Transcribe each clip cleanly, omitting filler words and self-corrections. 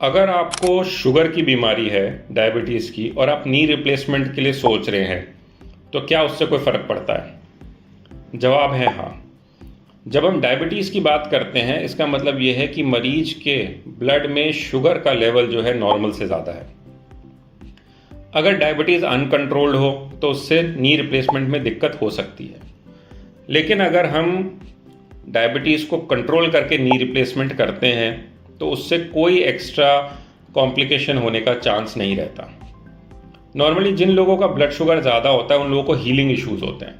अगर आपको शुगर की बीमारी है, डायबिटीज़ की, और आप नी रिप्लेसमेंट के लिए सोच रहे हैं, तो क्या उससे कोई फ़र्क पड़ता है? जवाब है हाँ। जब हम डायबिटीज़ की बात करते हैं, इसका मतलब ये है कि मरीज के ब्लड में शुगर का लेवल जो है नॉर्मल से ज़्यादा है। अगर डायबिटीज़ अनकंट्रोल्ड हो तो उससे नी रिप्लेसमेंट में दिक्कत हो सकती है। लेकिन अगर हम डायबिटीज़ को कंट्रोल करके नी रिप्लेसमेंट करते हैं तो उससे कोई एक्स्ट्रा कॉम्प्लिकेशन होने का चांस नहीं रहता। नॉर्मली जिन लोगों का ब्लड शुगर ज़्यादा होता है उन लोगों को हीलिंग इश्यूज़ होते हैं।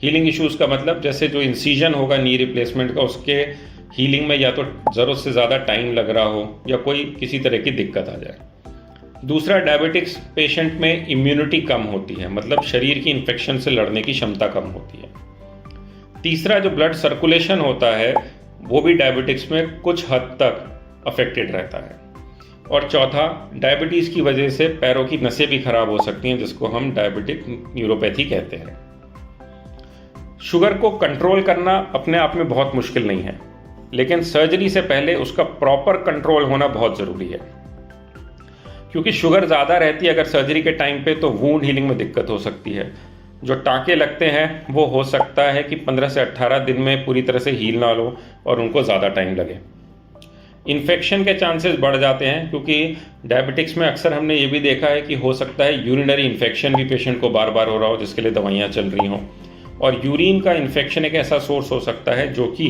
हीलिंग इश्यूज़ का मतलब जैसे जो इंसिजन होगा नी रिप्लेसमेंट का, उसके हीलिंग में या तो ज़रूरत से ज़्यादा टाइम लग रहा हो या कोई किसी तरह की दिक्कत आ जाए। दूसरा, डायबिटिक्स पेशेंट में इम्यूनिटी कम होती है, मतलब शरीर की इन्फेक्शन से लड़ने की क्षमता कम होती है। तीसरा, जो ब्लड सर्कुलेशन होता है वो भी डायबिटिक्स में कुछ हद तक अफेक्टेड रहता है। और चौथा, डायबिटीज़ की वजह से पैरों की नसें भी खराब हो सकती हैं, जिसको हम डायबिटिक न्यूरोपैथी कहते हैं। शुगर को कंट्रोल करना अपने आप में बहुत मुश्किल नहीं है, लेकिन सर्जरी से पहले उसका प्रॉपर कंट्रोल होना बहुत ज़रूरी है। क्योंकि शुगर ज़्यादा रहती है अगर सर्जरी के टाइम पे, तो वूंड हीलिंग में दिक्कत हो सकती है। जो टाँके लगते हैं वो हो सकता है कि 15 से 18 दिन में पूरी तरह से हील ना हो और उनको ज़्यादा टाइम लगे। इन्फेक्शन के चांसेस बढ़ जाते हैं, क्योंकि डायबिटिक्स में अक्सर हमने ये भी देखा है कि हो सकता है यूरिनरी इन्फेक्शन भी पेशेंट को बार बार हो रहा हो, जिसके लिए दवाइयाँ चल रही हों। और यूरिन का इन्फेक्शन एक ऐसा सोर्स हो सकता है जो कि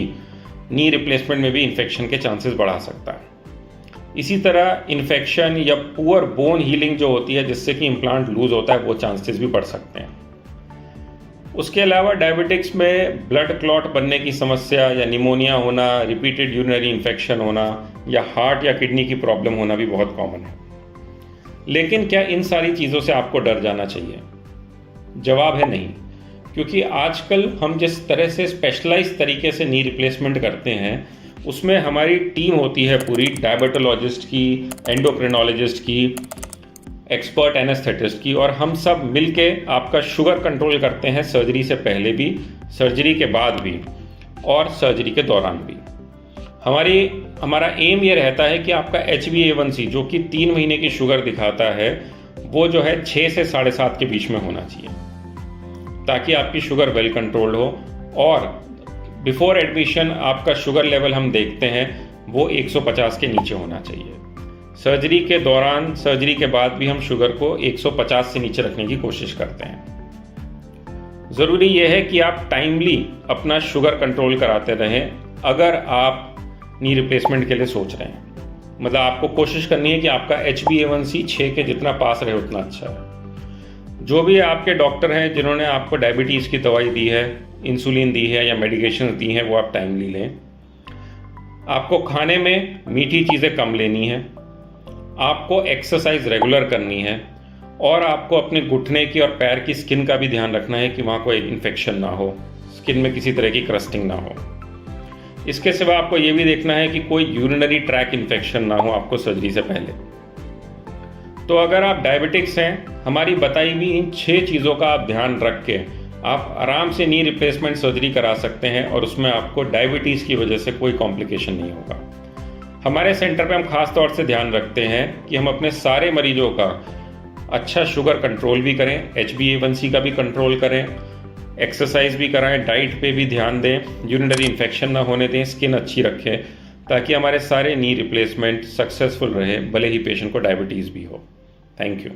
नी रिप्लेसमेंट में भी इन्फेक्शन के चांसेस बढ़ा सकता है। इसी तरह इन्फेक्शन या पुअर बोन हीलिंग जो होती है, जिससे कि इम्प्लांट लूज होता है, वो चांसेस भी बढ़ सकते हैं। उसके अलावा डायबिटिक्स में ब्लड क्लॉट बनने की समस्या या निमोनिया होना, रिपीटेड यूरिनरी इन्फेक्शन होना या हार्ट या किडनी की प्रॉब्लम होना भी बहुत कॉमन है। लेकिन क्या इन सारी चीज़ों से आपको डर जाना चाहिए? जवाब है नहीं, क्योंकि आजकल हम जिस तरह से स्पेशलाइज तरीके से नी रिप्लेसमेंट करते हैं, उसमें हमारी टीम होती है पूरी, डायबिटोलॉजिस्ट की, एंडोक्रिनोलॉजिस्ट की, एक्सपर्ट एनेस्थेटिस्ट की, और हम सब मिलके आपका शुगर कंट्रोल करते हैं सर्जरी से पहले भी, सर्जरी के बाद भी और सर्जरी के दौरान भी। हमारा एम ये रहता है कि आपका HbA1c जो कि 3 महीने की शुगर दिखाता है, वो जो है 6 से 7.5 के बीच में होना चाहिए, ताकि आपकी शुगर वेल कंट्रोल्ड हो। और बिफोर एडमिशन आपका शुगर लेवल हम देखते हैं वो 150 के नीचे होना चाहिए। सर्जरी के दौरान, सर्जरी के बाद भी हम शुगर को 150 से नीचे रखने की कोशिश करते हैं। ज़रूरी यह है कि आप टाइमली अपना शुगर कंट्रोल कराते रहें अगर आप नी रिप्लेसमेंट के लिए सोच रहे हैं। मतलब आपको कोशिश करनी है कि आपका HbA1c 6 के जितना पास रहे उतना अच्छा है। जो भी आपके डॉक्टर हैं जिन्होंने आपको डायबिटीज़ की दवाई दी है, इंसुलिन दी है या मेडिकेशन दी हैं, वो आप टाइमली लें। आपको खाने में मीठी चीज़ें कम लेनी है, आपको एक्सरसाइज रेगुलर करनी है, और आपको अपने घुटने की और पैर की स्किन का भी ध्यान रखना है कि वहाँ कोई इन्फेक्शन ना हो, स्किन में किसी तरह की क्रस्टिंग ना हो। इसके सिवा आपको ये भी देखना है कि कोई यूरिनरी ट्रैक इन्फेक्शन ना हो आपको सर्जरी से पहले। तो अगर आप डायबिटिक्स हैं, हमारी बताई हुई इन 6 चीज़ों का आप ध्यान रख के आप आराम से नी रिप्लेसमेंट सर्जरी करा सकते हैं, और उसमें आपको डायबिटीज़ की वजह से कोई कॉम्प्लिकेशन नहीं होगा। हमारे सेंटर पे हम खास तौर से ध्यान रखते हैं कि हम अपने सारे मरीजों का अच्छा शुगर कंट्रोल भी करें, HbA1c का भी कंट्रोल करें, एक्सरसाइज भी कराएं, डाइट पे भी ध्यान दें, यूरिनरी इन्फेक्शन ना होने दें, स्किन अच्छी रखें, ताकि हमारे सारे नी रिप्लेसमेंट सक्सेसफुल रहे, भले ही पेशेंट को डायबिटीज़ भी हो। Thank you.